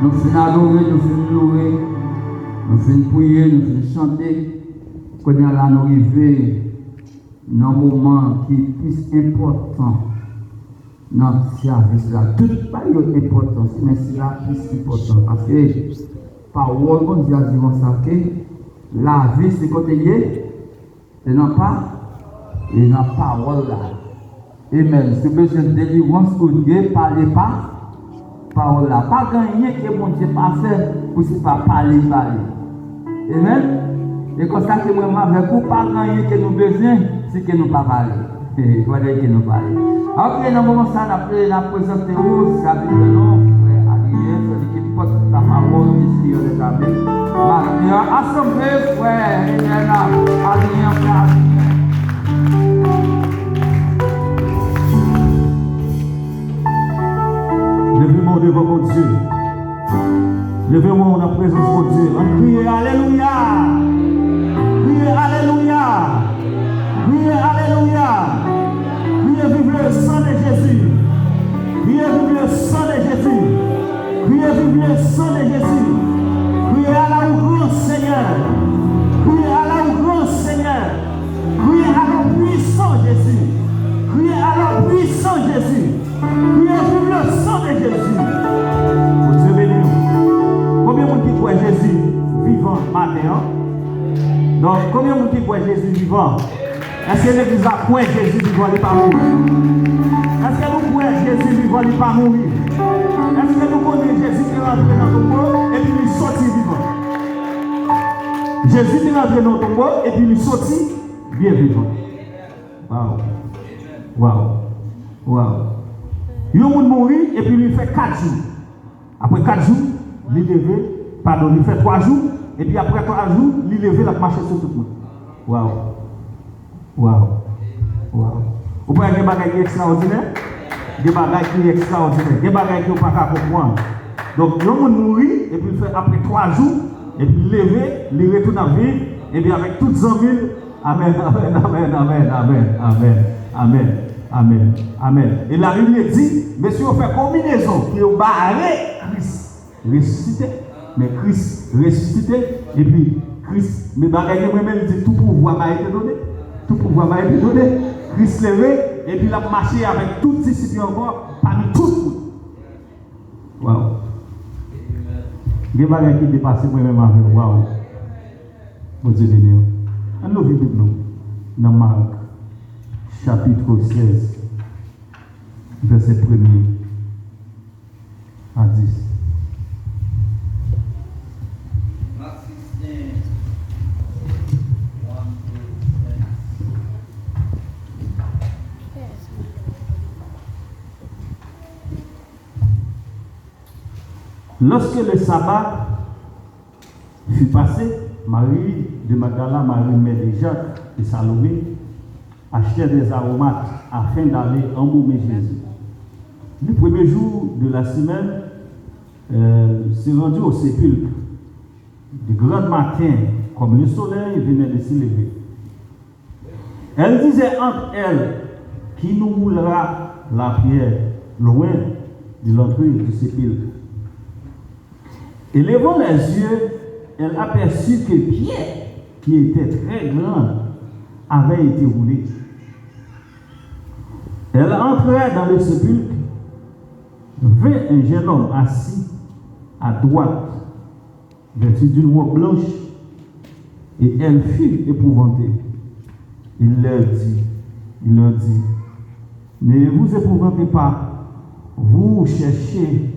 Nous finissons adorer, nous finissons louer, nous finissons prier, nous finissons chanter. Quand nous arrivons dans un moment qui est plus important dans le service là. Tout pas important, mais c'est la plus important. Parce que parole, on dit à dire ça que la vie c'est côté et non pas, et non parole là. Amen. C'est besoin de délivrance pour Dieu, parlez pas. Parole là. Pas gagner que mon Dieu pas fait pour ne pas parler. Amen. Et comme ça que moi avec vous, pas gagner que nous besoin, c'est que nous pas parler. Voilà que nous parler. Ok, dans le moment ça, on a présenté où, ça veut dire non, frère Adrien, celui qui porte la parole ici, on est avec. Assemblée, frère, il est là, Adrien, frère Adrien. Levez-moi devant mon Dieu. Levez-moi en la présence de Dieu. On crie Alléluia. Criez Alléluia. Criez Alléluia. Criez vive le sang de Jésus. Criez vive le sang de Jésus. Criez vive le sang de Jésus. Criez à la grand Seigneur. Criez à la grand Seigneur. Criez à la puissant Jésus. Criez à la puissant Jésus. Criez vive le sang de Jésus. Pour Dieu béni. Combien de monde qui croit Jésus vivant matin? Donc, combien de monde qui croit Jésus vivant? Est-ce que l'église a croit Jésus vivant, il n'est pas mourir? Est-ce que nous croyons Jésus vivant, il n'est pas mourir? Est-ce que nous connaissons Jésus qui est rentré dans ton tombeau et puis il est sorti vivant? Jésus qui est rentré dans ton tombeau et puis il est sorti bien vivant. Waouh! Waouh! Waouh! Il est mort et puis il fait 4 jours. Après 4 jours, il est levé, pardon, il fait 3 jours, et puis après 3 jours, il est levé, il a marché sur tout le monde. Waouh! Waouh! Waouh! Vous voyez des bagages extraordinaires? Des bagages qui sont extraordinaires, des bagages qui ne sont pas comprendre. Donc, il est mort et puis il fait après 3 jours, et puis il levé, il retourne à vivre, et puis avec toutes les villes, Amen, Amen, Amen, Amen, Amen, Amen, Amen. Amen. Amen. Et la Bible dit, monsieur, on fait combinaison qui est barré Christ ressuscité. Mais Christ ressuscité, et puis Christ, mais bagaille moi-même dit tout pouvoir m'a été donné. Tout pouvoir m'a été donné. Christ levé, et puis il a marché avec toutes les disciples encore, parmi tout le monde. Waouh. Des bagailles qui dépassent moi-même avec waouh. Mon Dieu de Dieu. Nous vivons dans Marc. Chapitre 16, verset 1er à 10. Lorsque le sabbat fut passé, Marie de Magdala, Marie mère de Jacques et Salomé achetaient des aromates afin d'aller embaumer Jésus. Le premier jour de la semaine, s'est rendu au sépulcre. De grand matin, comme le soleil venait de se lever. Elle disait entre elles, qui nous roulera la pierre loin de l'entrée du sépulcre. Et levant les yeux, elle aperçut que Pierre, qui était très grand, avait été roulé. Elle entrait dans le sépulcre, vit un jeune homme assis à droite, vêtu d'une robe blanche, et elle fut épouvantée. Il leur dit, ne vous épouvantez pas, vous cherchez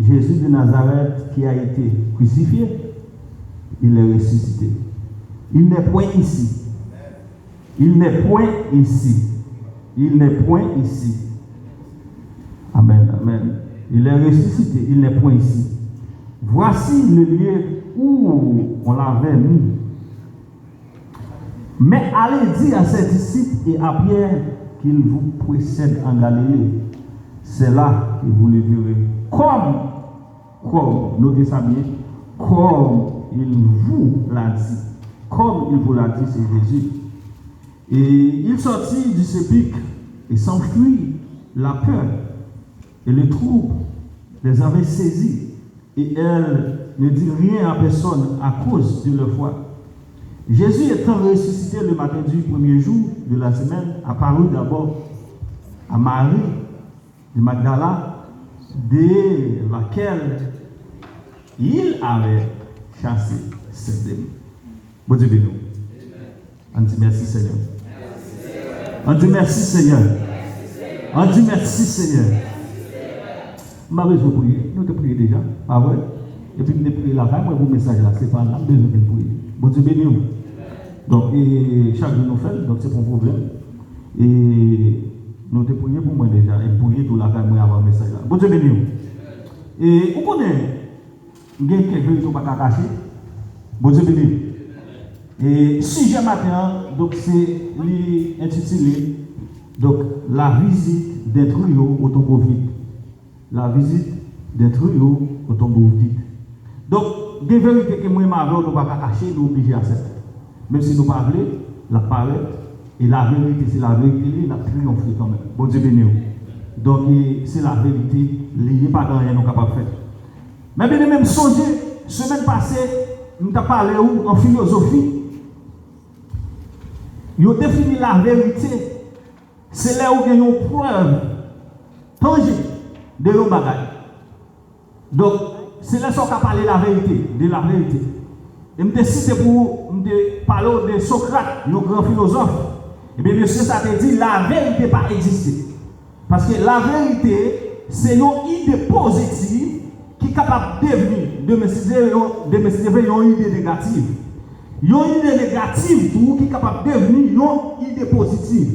Jésus de Nazareth qui a été crucifié, il est ressuscité. Il n'est point ici. Il n'est point ici. Il n'est point ici. Amen, amen. Il est ressuscité, il n'est point ici. Voici le lieu où on l'avait mis. Mais allez dire à ses disciples et à Pierre qu'il vous précède en Galilée. C'est là que vous le verrez. Comme, notez ça bien, comme il vous l'a dit. Comme il vous l'a dit, c'est Jésus. Et il sortit du sépulcre et s'enfuit. La peur et le trouble les avaient saisis. et elles ne disent rien à personne à cause de leur foi. Jésus étant ressuscité le matin du premier jour de la semaine, apparut d'abord à Marie de Magdala, de laquelle il avait chassé cette démon. Bon Dieu béni. On dit merci Seigneur. On dit merci Seigneur. On dit merci Seigneur. Je vais vous prier. Nous te prions déjà. Pas vrai? Et puis nous te prions là. Moi, vos messages là, c'est pas là. Nous devons prier. Bon Dieu béni. Donc, chaque jour nous faisons, donc c'est pas un problème. Et nous te prions pour moi déjà. Et prier tout là, moi avoir un message là. Bon Dieu béni. Et vous connaissez, il y a quelques choses qui ne sont pas cachées. Bon Dieu béni. Et sujet matin, donc c'est intitulé donc la visite d'un trio automovite. La visite d'un trio automovite. Donc, des vérités que moi et ma ne pas cacher, nous obligés à accepter. Même si nous parlons, la parole et la vérité, c'est la vérité, la triomphe quand même. Bon Dieu béni. Donc, c'est la vérité, liée pas dans rien, nous capables de faire. Mais bien, même songer, semaine passée, nous avons parlé en philosophie. Ils ont défini la vérité. C'est là où il y a une preuve tangible de nos bagages. Donc, c'est là qu'on a parlé de la vérité. Et je me décide pour parler de Socrate, un grand philosophe. Et bien, monsieur, ça te dit la vérité n'a pas existé. Parce que la vérité, c'est une idée positive qui est capable de devenir une idée négative. Une idée négative tout qui est capable de devenir une idée positive.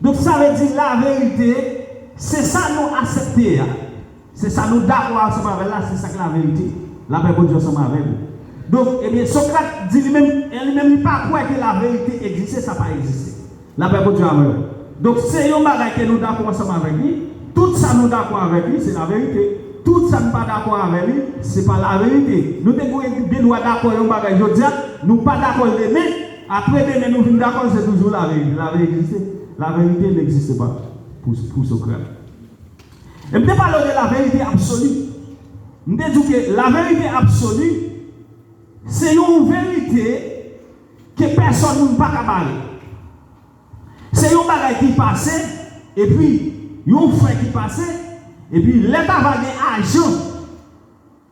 Donc ça veut dire la vérité, c'est ça nous accepter. C'est ça nous d'accord ensemble avec là, c'est ça que la vérité. La paix de Dieu ensemble avec nous. Donc, eh bien, Socrate dit lui-même, il ne pas croire que la vérité existe, ça n'a pas existé. La paix de Dieu avec nous. Donc c'est un bagage que nous d'accord ensemble avec lui. Tout ça nous d'accord avec lui, c'est la vérité. Tout ça nous pas d'accord avec lui, c'est pas la vérité. Nous devons des droits d'accord avec un bagage, je dis, nous pas d'accord demain. Après demain, nous venons d'accord, c'est toujours la vérité. La vérité n'existe pas pour Socrate. Et je parle de la vérité absolue. Je dis que la vérité absolue, c'est une vérité que personne ne peut pas parler. C'est un bagage qui passe, et puis, un frère qui passe, et puis l'État va des agents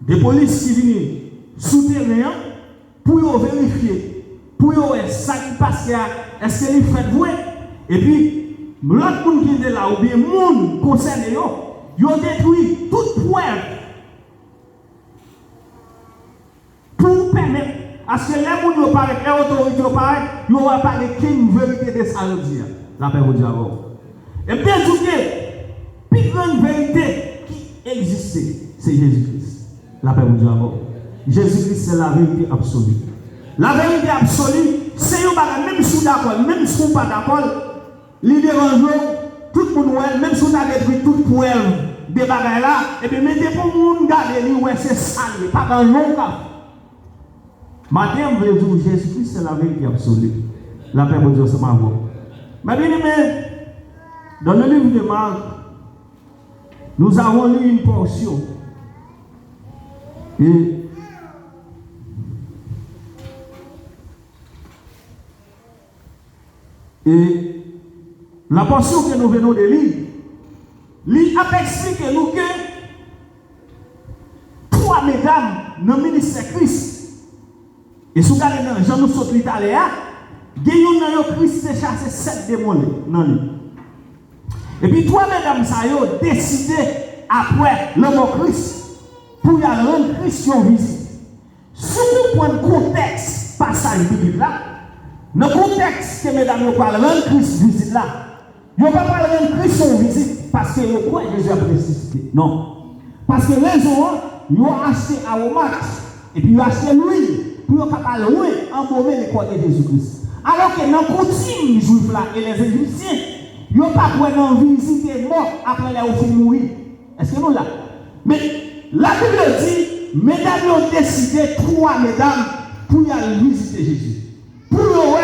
de police qui viennent souterrain pour vérifier, pour voir ça qui passe, est-ce que les fait vrai, et puis l'autre monde qui est là, ou bien le monde concerné, ils ont détruit toute preuve pour permettre à ce que les gens parlent, les autorités parlent, ils vont parler qu'une vérité de ça. La paix au diable. Et bien sûr que la plus grande vérité qui existait, c'est Jésus-Christ. La paix au diable. Jésus-Christ, c'est la vérité absolue. La vérité absolue, c'est un bagage, même si on est d'accord, même si on n'est pas d'accord, les dérangeants, tout le monde, même si on a détruit toute preuve des bagages là, et bien mettez pour le monde garder, ouais, c'est ça, pas dans le cas. Maintenant, je veux dire, Jésus-Christ, c'est la vérité absolue. La paix de Dieu, c'est ma voix. Mais bien aimé, dans le livre de Marc, nous avons lu une portion. Et la portion que nous venons de lire, lui a expliqué nous que trois mesdames dans le ministère Christ. Et si vous regardez dans Jean nous saute l'Italien, il y a un Christ qui a chassé 7 démons dans lui. Et puis trois mesdames ça ont décidé après le mot Christ pour y aller rendre Christ une visite. Si vous prenez le contexte passage biblique là, dans le contexte que mesdames nous parlent rendre Christ visite là, ils ne vont pas parler rendre Christ une visite parce que vous croyez que Jésus a ressuscité. Non. Parce que les gens, ils ont acheté aromates et puis ils ont acheté l'huile. Pour capable loin embaumer les corps de Jésus-Christ. Alors que dans la coutume juive là et les Égyptiens, ils n'ont pas pu visiter mort après les filles mourir. Est-ce que nous là? Mais la Bible dit, mesdames ont décidé, trois mesdames, pour y aller visiter Jésus. Pour voir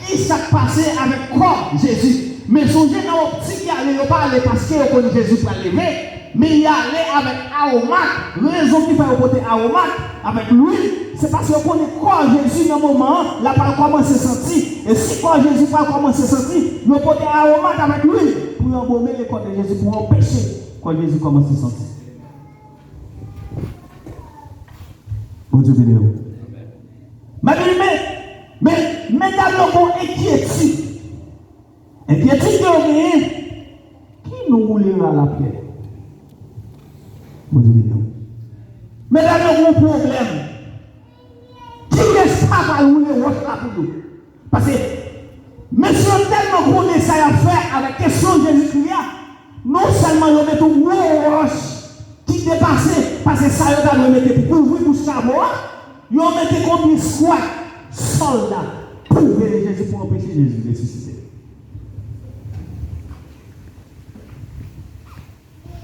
qui s'est passé avec corps Jésus. Mais songez dans l'optique qui allait parler parce que vous connaissez Jésus pour lever. mais il allait avec aromate. Raison qui fait porter aromate avec l'huile, c'est parce qu'on connaît quoi Jésus dans le moment, là pas comment se sentir. Et si quoi Jésus pas comment se sentir, nous porter aromate avec l'huile pour embaumer les corps de Jésus, pour empêcher quand Jésus commence à se sentir. Bon Dieu béni. Mais mesdames, nous avons inquiétude. Inquiétude de qui nous roulera la pierre? Bon Dieu béni. Mesdames, nous avons un problème. Qui est-ce qui va rouler roche là pour nous? Parce que, monsieur, tellement qu'on essaie à faire avec la question de Jésus-Christ, non seulement nous mettons une roche qui dépasse, parce que ça, nous avons mis pour couvrir pour savoir, nous mettons combien de squats, soldats, pour ouvrir Jésus, pour empêcher Jésus de ressusciter.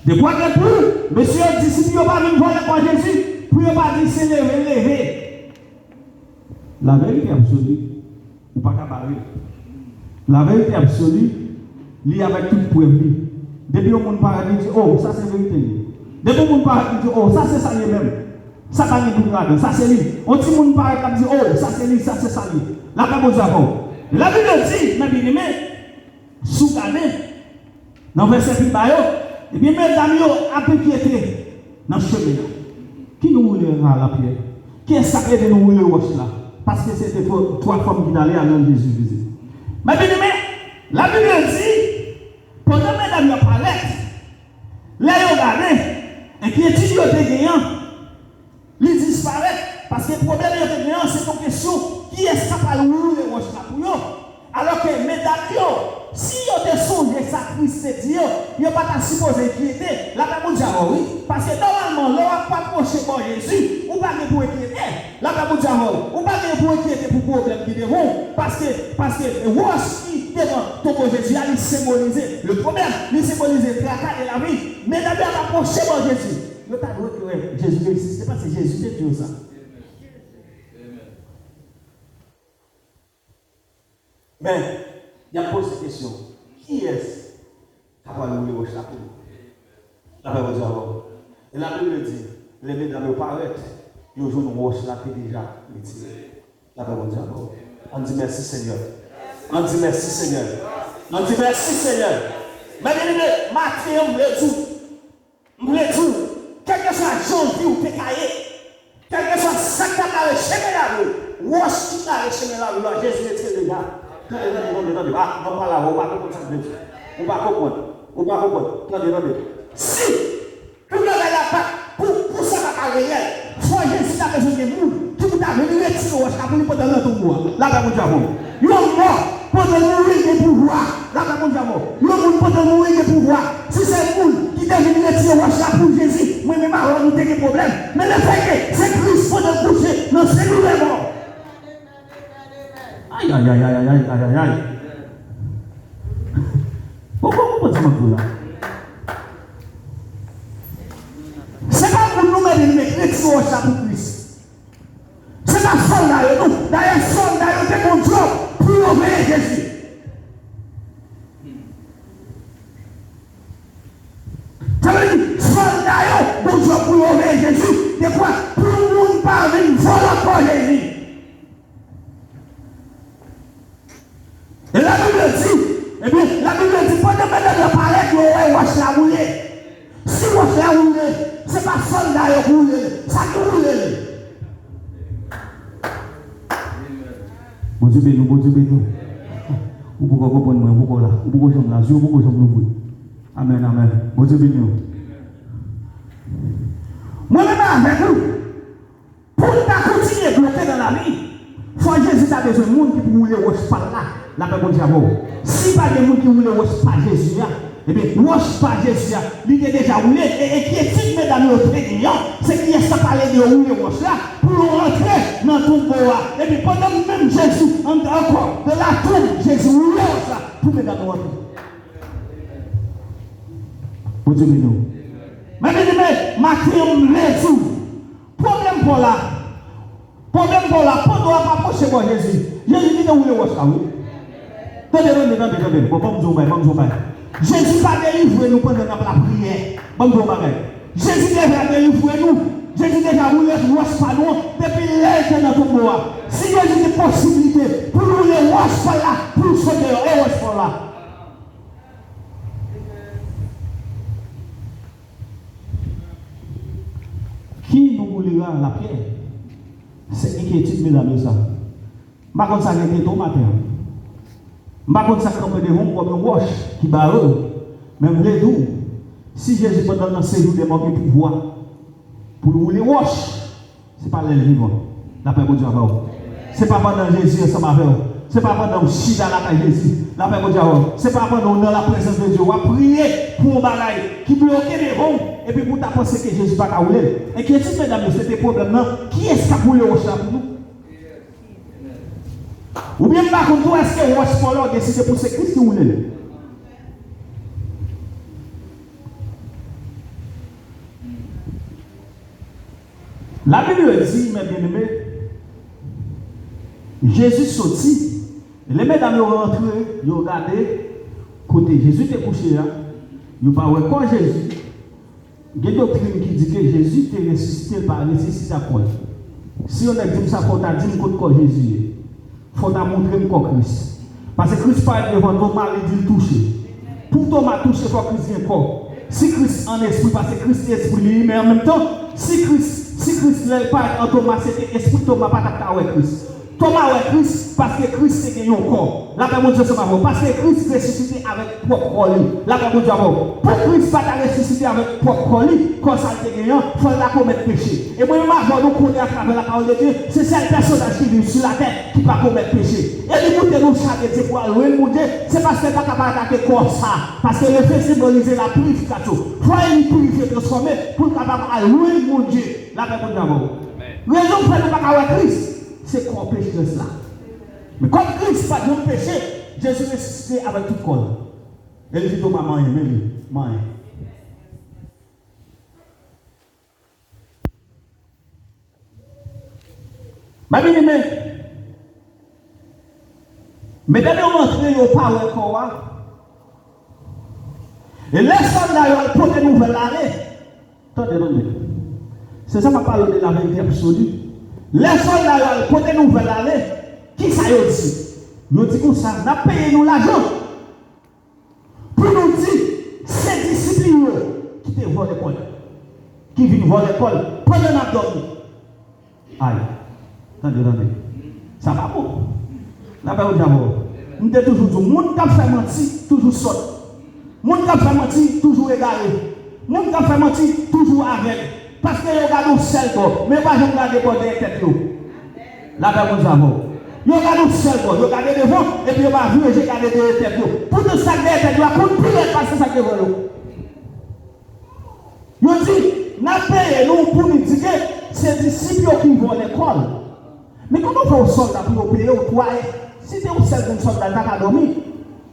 De quoi que pour, monsieur, disciples, n'ont pas venir voir le Jésus, pour ne pas dire c'est lever. La vérité absolue, ou pas cabaret. La vérité absolue, liée avec toute preuve. Depuis le monde parle, dit, oh, ça c'est la vérité. Depuis le monde parle, dit, oh, ça c'est ça lui-même. Ça va nous regarder, ça c'est lui. On dit, le monde parle, dit, oh, ça c'est lui, ça c'est ça lui. La Bible dit, la Bible dit, mais bien aimé, sous-gardé, dans le verset qui et bien, mesdames, un peu qui était dans le chemin. Qui nous roulera la pierre? Qui est sacré de nous rouler le roche là? Parce que c'était trois femmes qui allaient à l'homme de Jésus. Mais bien aimé, la Bible dit, pendant que mesdames parlaient, là, ils regardaient, et qui étudie le gagnant, ils disparaissent. Parce que le problème de gagnant, c'est une question qui est capable de rouler le roche là pour eux. Alors que mesdames, si vous avez songé ça, Christ c'est Dieu, vous n'avez pas supposé inquiéter. La Bible dit oui. Parce que normalement, l'on n'a pas approché par Jésus, ou pas pour inquiéter. La Bible dit oui. Ou pas pour inquiéter pour problème qui devant. Parce que roche qui devant ton Jésus, il symbolise le problème, il symbolise le tracas de la vie. Mais d'abord, approché par Jésus. Vous avez dit que Jésus n'existe pas, c'est Jésus qui dit ça. Mais, il y a posé cette question. Qui est-ce qui va rouler au chapeau? La Bible dit alors. Et la Bible dit, les mesdames paraissent, ils ont une roche là qui est déjà retirée. La Bible dit alors. On dit merci Seigneur. On dit merci Seigneur. On dit merci Seigneur. Mais bien, Matthieu, on me le dit, quel que soit janvier ou pécaillé, quel que soit ça qui a le chemin là, roche qui a le chemin là, Jésus est déjà. Ah, non, pas là, on va pas comprendre. On va comprendre. On va comprendre. Si, pour le faire pour ça, va réel, faut Jésus a besoin de nous. Qui vous a venu retirer au chapeau pour donner ton pouvoir. Là, va vous dire, il y a mort pour donner des pouvoirs. Là, va vous dire, il y a mort pour donner des pouvoirs. Si c'est vous qui devez retirer au chapeau Jésus, moi-même, alors nous avons des problèmes. Mais le fait que c'est Christ pour nous coucher, non, c'est nous les morts. Aïe, aïe, aïe, aïe, aïe, aïe, aïe. Pourquoi vous pensez que là? C'est pas pour nous mettre une écriture au chapeau Christ. C'est pas soldat, nous. D'ailleurs, soldat, c'est mon job pour obéir Jésus. Ça veut dire, soldat, mon job pour obéir Jésus. De quoi? Pour nous parler, voilà pour Jésus. Et la Bible dit, eh bien, la Bible dit, pendant que vous parlez que vous avez la roulé. Si vous avez roulé, ce n'est pas soldat qui roule, ça qui roule. Bon Dieu béni, bon Dieu béni. Vous pouvez comprendre, vous pouvez là, vous pouvez comprendre là, vous pouvez comprendre. Amen, amen. Bon Dieu béni. Moi-même avec vous, pour continuer à bloquer dans la vie, il faut que Jésus a besoin de monde qui peut rouler roche par là. La Bible dit si pas de monde qui roule roche par Jésus, eh bien, roche par Jésus, il est déjà roulé. Et qui est type mesdames au prégnant, c'est qui est ça parler de rouler roche là pour rentrer dans ton bois. Et puis pendant même Jésus, encore de la tombe, Jésus roule roche là pour mesdames rentrer. Bon Dieu béni. Mais Matthieu me tout. Problème pour là. Problème pour là. Pour ne pas approcher pour Jésus. Jésus dit de rouler roche là. Attendez. Jésus pas délivré nous pendant la prière. Bon, bon, bagay. Jésus déjà délivré nous. Jésus déjà roulé roche par nous depuis l'âge dans ton bois. Si Jésus a des possibilités pour rouler roche par là, pour sauver et roche par là. Qui nous roulera la pierre? C'est inquiétude, mesdames et ça. Je ne sais pas ça qui est ton matin. Je ne sais pas ça comme des ronds comme un roche qui barre. Même les doux. Si Jésus pendant dans ces jours démontre le pouvoir pour rouler roche, ce n'est pas les vivants. La paix de Dieu. Ce n'est pas pendant Jésus ensemble avec vous. Ce n'est pas pendant Chida la paix de Jésus. La paix de Dieu. Ce n'est pas pendant dans la présence de Dieu. On va prier pour un bagaille qui bloque les ronds. Et puis pour ta penser que Jésus ne va pas rouler. Et qui est-ce, mesdames, c'est des problèmes là? Qui est-ce qui a roulé roche là pour nous? Ou bien par contre, est-ce que roche pour l'or décide pour c'est Christ qui roule? La Bible dit, mes bien-aimés, Jésus sortit, les mesdames ont rentré, ils ont regardé, côté Jésus était couché là, ils n'ont pas vu quand Jésus, il y a une doctrine qui dit que Jésus était ressuscité par ressuscité à quoi? Si on a dit ça, il faut dire quand Jésus est. Il faut montrer quoi Christ. Parce que Christ parle devant Thomas, il dit toucher. Pour Thomas toucher, il faut que Christ vienne corps. Si Christ en esprit, parce que Christ est esprit lui, mais en même temps, si Christ n'est pas en Thomas, c'est esprit Thomas, pas avec Christ. Thomas avec Christ, parce que Christ c'est un corps. La paix de Dieu, c'est pas bon. Parce que Christ ressuscité avec propre corps. La paix de Dieu, pour Christ pas ressuscité avec propre corps, quand ça a été gagnant, il faut la commettre péché. Et moi, je nous connais à travers la parole de Dieu, c'est celle personnage qui vit sur la terre qui va commettre péché. Et nous nous chaque Dieu pour louer mon Dieu, c'est parce que nous pas capable d'attaquer comme ça. Parce que le fait symboliser la purification. Il faut une purifier, transformer pour capable de louer mon Dieu. La paix de Dieu. Raison pour ne pas avoir Christ. C'est qu'on péché cela. Mais comme Christ n'a pas de péché, Jésus est ressuscité avec tout corps. Et il dit au maman, maman. Ma bien-aimée, mais d'ailleurs, on montre au pas au corps. Et les soldats, ils ont porté nouvelle année. Attendez. C'est ça que je parle de la vérité absolue. Les soldats, pour des nouvelles années, qui ça y dit? Nous disons comme ça, nous avons payé nous l'argent. Pour nous dire, ces disciples qui te volent l'école, qui viennent voler l'école, pendant nous dormi. Aïe, attendez. Ça va bon. La paix au diable. Nous avons toujours dit, le monde qui a fait mentir, toujours sort. Le monde qui a fait mentir, toujours égaré. Le monde qui a fait mentir, toujours avec. Parce que vous regardez le seul corps, mais pas je regarde pour des têtes. La paix vous avons. Vous regardez le seul corps, vous regardez devant, et puis vous va vu et j'ai regardé des têtes. Pour tout ça, des têtes, vous pour prier parce que ça que vous. Vous dites, nous payons nous pour nous dire que c'est des disciples qui vont à l'école. Mais comment on fait aux soldats pour payer au toit? Si c'est au seul soldat, il a dormi.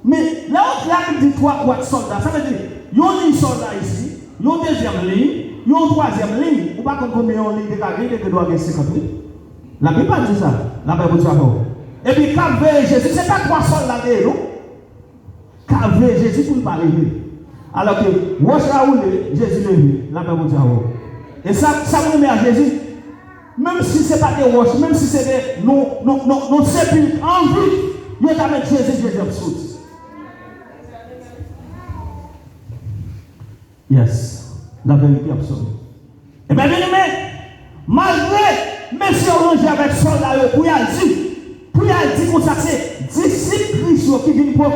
Mais là, on dit 3 ou 4 soldats. Ça veut dire, il y a un soldat ici, il y a une deuxième ligne. Il y a une troisième ligne, ou pas comme combien on ligne de carrière que doit avoir 50 000. La Bible pas dit ça. La Bible dit ça. Et puis, quand Jésus, ce n'est pas 3 soldats, non? Quand Jésus pour ne pas lever. Alors que, moi, je roule, Jésus levé. La Bible dit ça. Et ça me met à Jésus. Même si ce n'est pas des roches, même si c'est des nos sépulcres en vie, il y a avec Jésus absolu. Yes. La vérité absolue. Et bien, bien aimé, malgré monsieur Orange avec soldat, pour y dire comme ça, c'est disciples Christ qui viennent pour le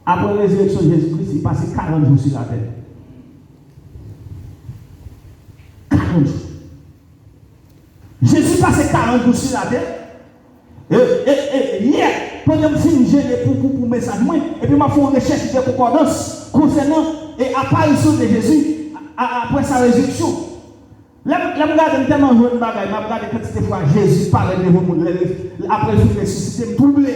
après la résurrection de Jésus-Christ, il passe 40 jours sur la terre. 40 jours. Jésus passe 40 jours sur la terre. Et hier, pendant que je suis gêné pour message, et puis je fais une recherche de concordance concernant l'apparition de Jésus après sa résurrection. Là, je regarde tellement de choses, je regarde quantité de fois Jésus parle de vous, après le ressuscité, me troublé.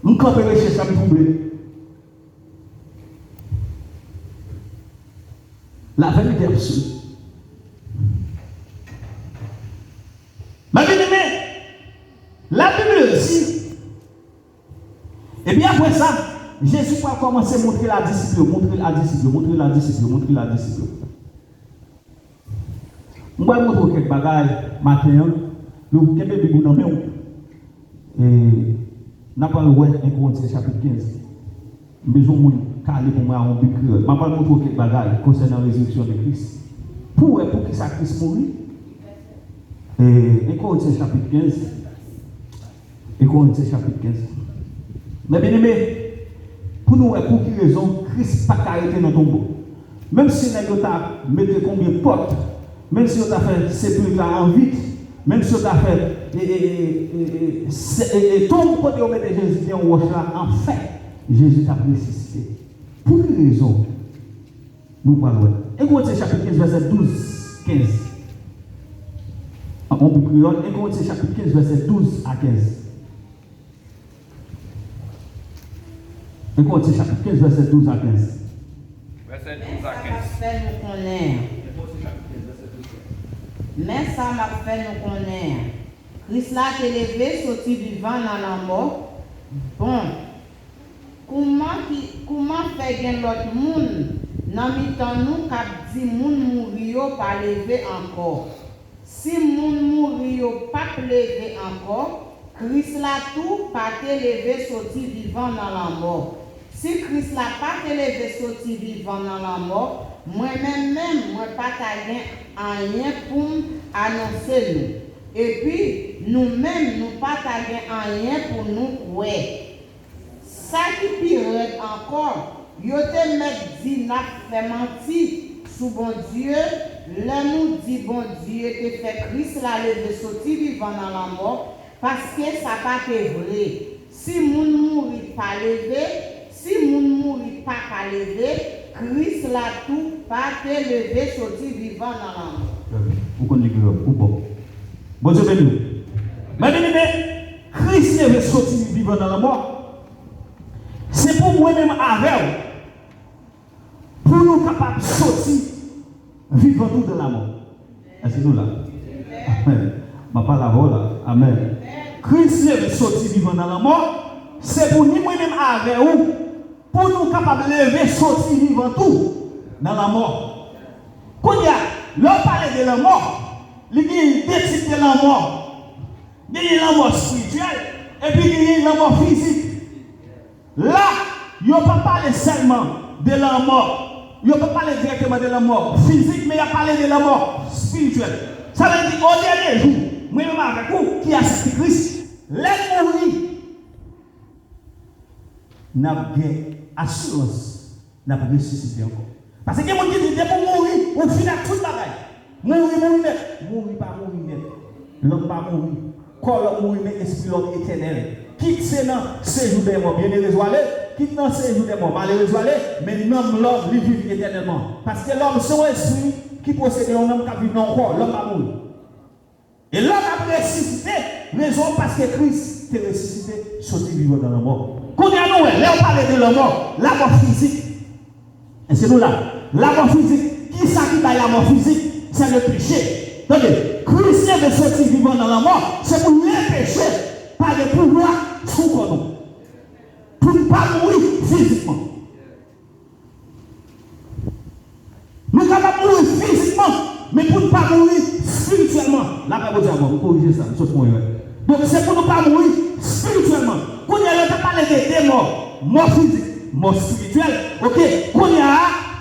Je campe recherche, ça me troublé. La vérité absolue. Ma bien-aimée, la Bible dit, et bien après ça, Jésus va commencer à montrer la discipline, montrer la discipline, montrer la discipline, montrer la discipline. On va montrer quelques bagages matin, nous quelques bébés dans nous. Et n'a pas le ouais 1 Corinthiens chapitre 15. Besoin de caler pour moi en Bible. Je vais montrer quelques bagages concernant la résurrection de Christ. Pour que ça Christ mourit. Et 1 Corinthiens chapitre 15. 1 Corinthiens chapitre 15. Mais bien aimé, pour nous, pour quelle raison Christ n'a pas arrêté dans ton tombeau. Même si on a mis combien de portes, même si on a fait sépulcre en vide, même si on a fait tombe côté on met Jésus en roche là, en fait, Jésus t'a ressuscité. Pour quelle raison nous parlons? Et Corinthiens chapitre 15, verset 12, 15. On peut créole, et Corinthiens chapitre 15, verset 12 à 15. Et Corinthiens chapitre 15, verset 12 à 15. Verset 12 à 15. Mais ça m'a fait nous connaître. Christ l'a élevé, sorti vivant dans la mort. Bon, comment faire bien l'autre monde? Dans mi-temps nous, cap dit moun mourir pas lever encore. Si moun mourir pas lever encore, Christ l'a tout pas élevé, sorti vivant dans la mort. Si Christ l'a pas élevé, sorti vivant dans la mort, moi-même, moi pas rien pour annoncer nous. Et puis, nous-mêmes, nous pas rien pour nous croire. Ça qui pire encore, yo te met dit n'a fait mentir sous bon Dieu, là nous dit bon Dieu te fait Christ la lever sorti vivant dans la mort, parce que ça pas été vrai. Si moun mourit pas levé, si moun mourit pas levé, Christ l'a tout pas te levé sorti vivant dans la mort. Vous connaissez ou bon. Bon Dieu béni. Mais Christ est sorti vivant dans la mort. C'est pour moi-même avec pour nous capables de sortir vivant tout dans la mort. Est-ce que nous là? Amen. Je parle la voix là. Amen. Christ est sorti vivant dans la mort. C'est pour nous moi-même avec vous pour nous capables de lever sortir vivant tout dans la mort. Quand il y a l'on parle de la mort, il y a deux types de la mort. Il y a la mort spirituelle et puis il y a la mort physique. Là, il ne pas parler seulement de la mort. Il ne pas parler directement de la mort physique, mais il a parlé de la mort spirituelle. Ça veut dire au dernier jour, moi-même avec vous, qui a accepté Christ, les mourir, n'a pas assurance, n'a pas ressuscité encore. Parce que les gens qui disent pour mourir, on finit tout le bagage. Mourir net. Mourir pas mourir net. L'homme pas mourir. Corps mourir mais esprit l'homme éternel. Quitte c'est dans séjour des morts, bien résoilé. Quitte dans séjour des morts, malheureux mais l'homme il vit éternellement. Parce que l'homme c'est un esprit qui possède un homme qui vit dans le corps, l'homme va mourir. Et l'homme a ressuscité, raison parce que Christ est ressuscité, sorti vivant dans la mort. Quand on là on parle de la mort physique. Et c'est nous là, la mort physique, qui s'acquitte à la mort physique? C'est le péché. Attendez, Christ est sorti vivant dans la mort, c'est pour les péchés, pas de pouvoir sous nous. Pour ne pas mourir physiquement. Nous sommes pas mourir physiquement, mais pour ne pas mourir spirituellement. Là, vous avez corrigé ça, donc c'est pour ne pas mourir spirituellement. Quand il y a parlé des morts, mort physique, mort spirituelle, ok, quand il y a,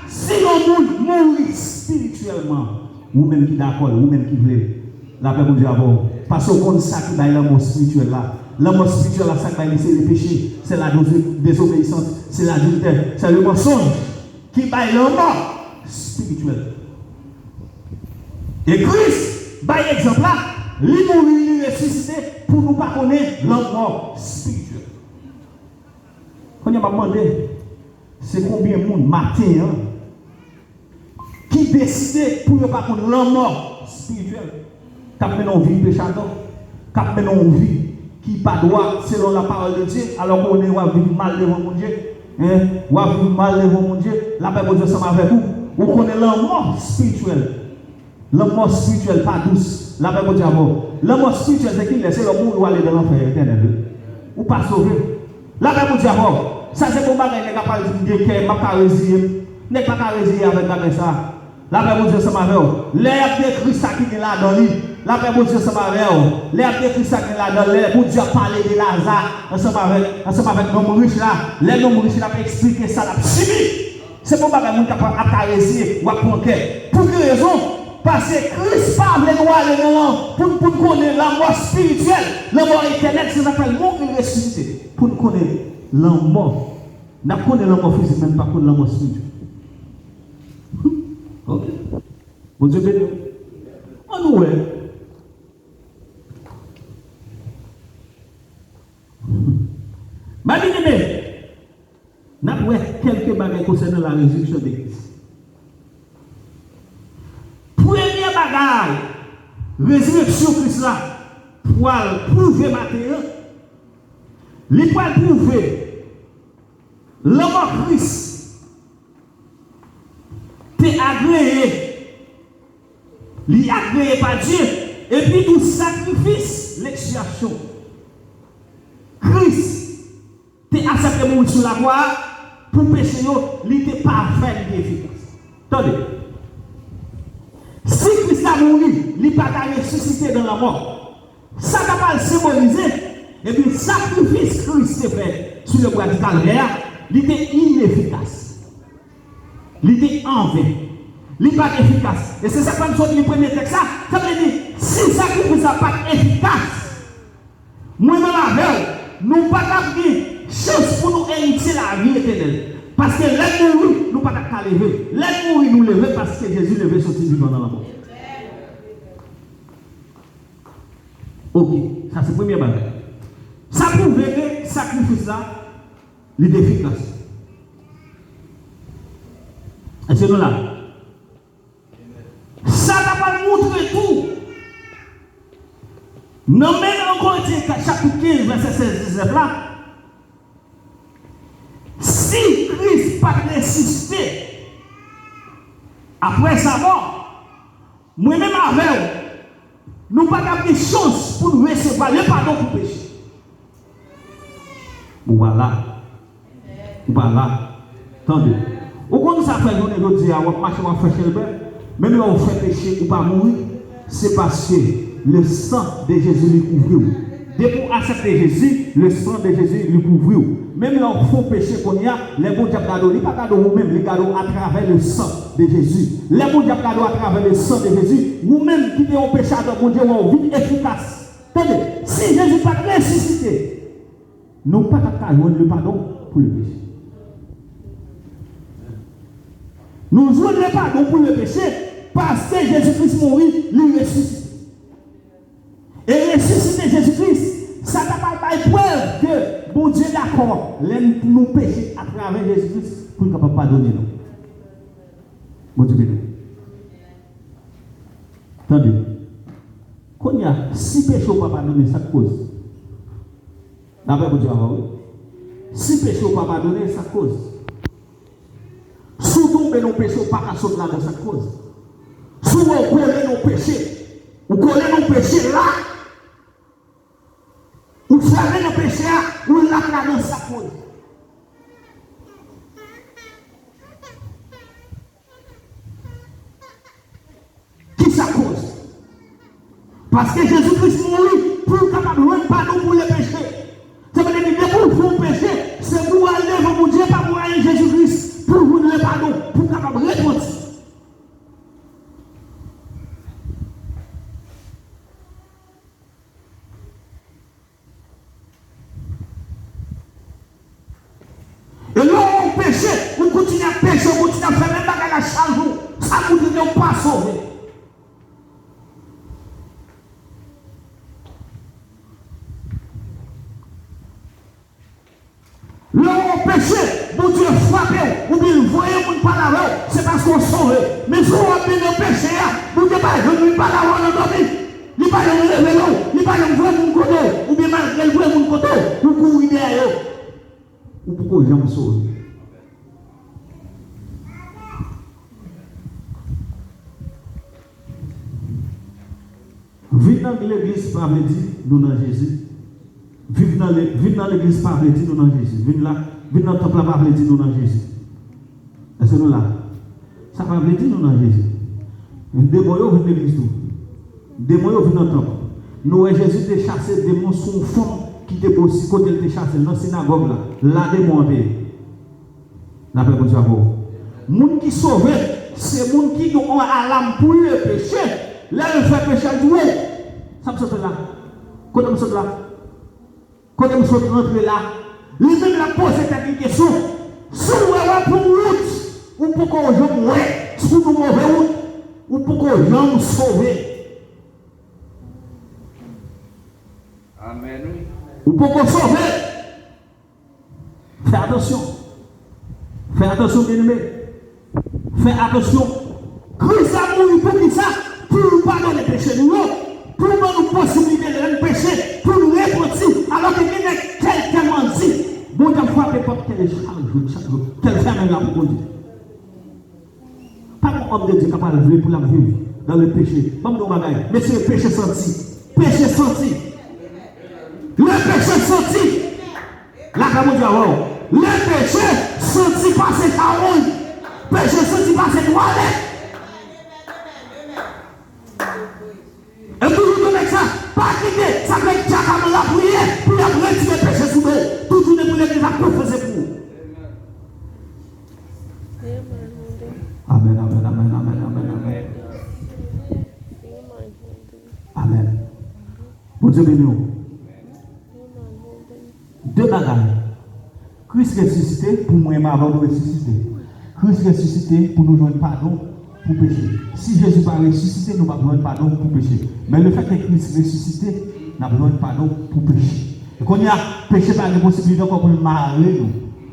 si l'on mourit spirituellement, vous-même qui d'accord, vous-même qui voulez, la paix pour Dieu avant. Parce qu'on sait que dans la mort spirituelle là, la mort spirituelle là, ça c'est le péché, c'est la désobéissance, c'est l'adultère, c'est le mensonge qui baille la mort spirituelle. Et Christ, par exemple là, il mourit, il ressuscité pour nous pas connaître la mort spirituelle. Quand il m'a demandé, c'est combien de monde matin qui décide pour ne pas connaître la mort spirituelle. Quand nous vivons péchateur, quand nous vivons qui pas droit selon la parole de Dieu, alors qu'on est vivre mal devant mon Dieu, on va vivre mal devant mon Dieu, la paix de Dieu ensemble avec vous. On connaît la mort spirituelle. La mort spirituelle pas douce. La paix de Dieu avant. La mort spirituelle c'est qui laisse le monde aller dans l'enfer éternel. Ou pas sauver. La paix de Dieu avant. Ça c'est pour bagay nèg pas dire que m'a pas résilier. Nèg pas résilier avec bagay ça. La paix de Dieu ça m'a les a décrit ça qui est là dans lui. La paix de Dieu ça m'a les a décrit ça qui est là dans les pour Dieu parler de Lazare ensemble avec l'homme riche là. Les hommes riches là expliquer ça là. C'est pour bagay moun capable à résilier ou à conquérir. Pour quelle raison? Parce que Christ parle de nous pour connaître la mort spirituelle, la mort éternelle, c'est ce qu'on appelle mort et ressuscité. Pour connaître la mort. Nous connaissons la mort physique, même pas connaître la mort spirituelle. Ok. Bon Dieu béni. On nous est. Ma bien-aimée, nous avons quelques bagages concernant la résurrection de Christ. Premier bagage, résurrection Christ là, pour prouver Matthieu, il faut prouver l'homme Christ t'es agréé, il agréé par Dieu, et puis tout sacrifice, l'expiation. Christ t'es accepté mourir sur la croix pour pécher, il était parfait et efficace. Attendez. Si Christ a mouru, il n'est pas ressuscité dans la mort. Ça n'a pas symbolisé. Et puis, le sacrifice que Christ a fait sur le bois du Calvaire, il était inefficace. Il était en vain. Il n'est pas efficace. Et c'est ça comme ça le premier texte. Ça veut dire, si le sacrifice n'est pas efficace, moi-même avec, nous n'avons pas de chance pour nous hériter la vie éternelle. Parce que l'aide mourir, nous ne pouvons pas lever. L'aide mourir, nous lever parce que Jésus levait sorti vivant dans la mort. Ok, ça c'est le premier bagage. Ça prouve que le sacrifice là, il est efficace. Est-ce que nous là? Ça n'a pas montré tout. Non, mais encore chapitre 15, verset 16, 17 là. Si Christ n'a pas ressuscité après sa mort, moi-même avec nous n'avons pas de chance pour nous recevoir le pardon pour pécher. Voilà. Voilà. Attendez. Au contraire, ça fait journée de dire, on va marcher, on va faire le bain. Même si on fait pécher ou pas mourir, c'est parce que le sang de Jésus lui couvre. Dès qu'on accepte Jésus, le sang de Jésus lui couvre. Même si on fait pécher qu'on y a, les bons diables cadeaux, ils ne pas cadeaux vous-même, les cadeaux à travers le sang de Jésus. Les bons diables cadeaux à travers le sang de Jésus, vous-même qui êtes un pécheur, mon Dieu, vous vie efficace. Attendez, si Jésus n'est pas ressuscité, nous n'avons pas le pardon pour le péché. Nous jouons le pardon pour le péché parce que Jésus-Christ mourit, lui ressuscite. Et ressusciter Jésus-Christ, ça n'a pas de preuve que bon Dieu d'accord, nous pécher à travers Jésus-Christ pour ne pas pardonner nous. Bon Dieu béni. Attendez. Quand il y a 6 péchés pour pardonner, ça cause. D'après bon Dieu, si péché pour pardonner, ça cause. Surtout que nos péchés pas qu'à sauter là dans cette cause. Souvent on connaît nos péchés. On connaît nos péchés là. On fait nos péchés là, on l'a dans sa cause. Qui ça cause? Parce que Jésus-Christ mourit pour capable de rendre pardon pour les péchés. Ça veut dire que pour vous pécher, c'est pour aller devant mon Dieu, pas pour aller Jésus-Christ, pour vous le pardon, pour capable de répondre. Et là, on péché, on continue à pécher, on continue à faire même bagarre à chaque jour, ça continue à pas sauver. Là, on péché, mon Dieu frappé, ou bien voyez mon parler, c'est parce qu'on sauve. Mais si on a bien péché, mon Dieu pas venu par là, on a dormi. Il n'est pas venu lever l'eau, il n'est pas venu voir mon côté, ou bien malgré le voir mon côté, ou courir derrière. Ou pourquoi j'aime sauver? Vivre dans l'église par dire nous dans Jésus. Vivre dans l'église par dire nous dans Jésus. Vivre là, venir dans le temple, pas veut dire nous dans Jésus. Est-ce que nous là? Ça va veut dire nous dans Jésus. Démon yo vient de l'église tout. Démon yo vient dans le temple. Nous Jésus t'a chassé démon son fond qui était aussi côté il t'a chassé dans la synagogue là. La démon la paix pour Dieu. Moun qui sauvé, c'est moun qui ont à l'âme pour le péché. Là il fait péché doué. Ça me saute là. Quand me saute là. Quand me saute rentrer là. Lui-même la pose cette question. Si vous avez pour route, ou pour qu'on jambe ouais, si vous mauvais route, ou pour qu'on jambe sauver. Amen. Ou pour qu'on sauve. Fais attention. Fais attention, bien-aimé. Fais attention. Christ a mouru pour qui ça? Pour nous pardonner les péchés nous, pour nous donner une possibilité de pécher, pour nous repentir, alors que quelqu'un m'a dit, bon Dieu frappe porte quel jour, quel ferme là pour conduire. Pas un homme de Dieu capable de vivre pour la vivre dans le péché. Pas mon bagaille, mais c'est le péché senti. Péché senti. Le péché senti. Là, comme on dit avant, le péché senti par ses carouilles. Péché senti par ses toilettes. Et pour nous donner ça, pas quitter, ça fait que Jack a la prière pour retirer le péché sous nous. Tout le monde pour l'église a professé pour vous. Amen, amen, amen, amen, amen, amen. Amen. Bon Dieu béni. Deux bagages. Christ ressuscité pour moi et ma avant de ressusciter. Christ ressuscité pour nous joindre pardon pour pécher. Si Jésus pas ressuscité, nous n'avons pas besoin de pardon pour pécher. Mais le fait que Christ ressuscité, nous avons besoin de pardon pour pécher. Et quand il y a péché par des possibilités encore pour le marier nous.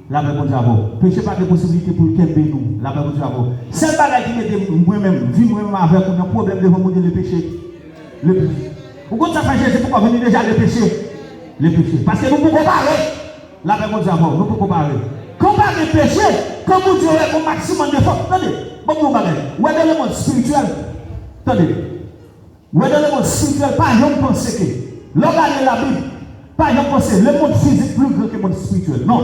La paix pour Dieu. Péché pas de possibilité pour le kembe nous. La paix pour Dieu. C'est le bagage qui mette moi-même, vie moi-même avec un problème de remonter le péché. Le péché. Pourquoi ça fait Jésus pour venir déjà le péché? Le péché. Parce que nous pouvons comparer. La paix pour Dieu. Nous pouvons comparer. Comparer le péché, comme vous dites au maximum de force. Attendez, bon, vous bagage. Où est dans le monde spirituel? Attendez. Où est dans le monde spirituel? Pas exemple penser que. L'homme a la Bible. Pas exemple penser le monde physique plus grand que le monde spirituel. Non.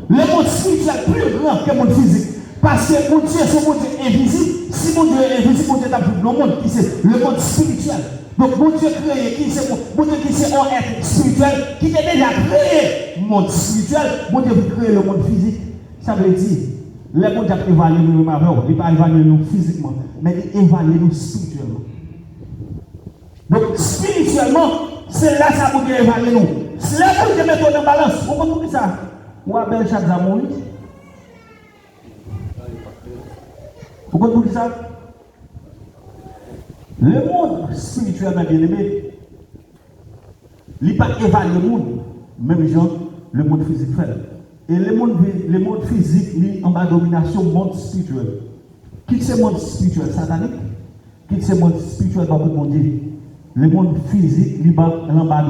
Le monde spirituel est plus grand que le monde physique. Parce que mon Dieu, c'est mon Dieu invisible. Si mon Dieu est invisible, mon Dieu est dans le monde qui c'est le monde spirituel. Donc mon Dieu créé, qui c'est mon Dieu qui c'est un être spirituel, qui a déjà créé le monde spirituel, mon Dieu qui crée le monde physique. Ça veut dire, le monde a évalué nous, il n'a pas évalué nous physiquement, mais il évalue nous spirituellement. Donc spirituellement, c'est là ça pour évaluer nous. C'est là pour nous mettre en balance. Vous comprenez ça? Ou à belle chaque amour. Vous comprenez ça? Le monde spirituel, bien aimé, il n'est pas évalué le monde, même genre le monde physique fait. Et le monde physique, il est en bas de domination du monde spirituel. Quitte ce monde spirituel satanique, quitte ce monde spirituel par le monde Dieu. Le monde physique, il est en bas de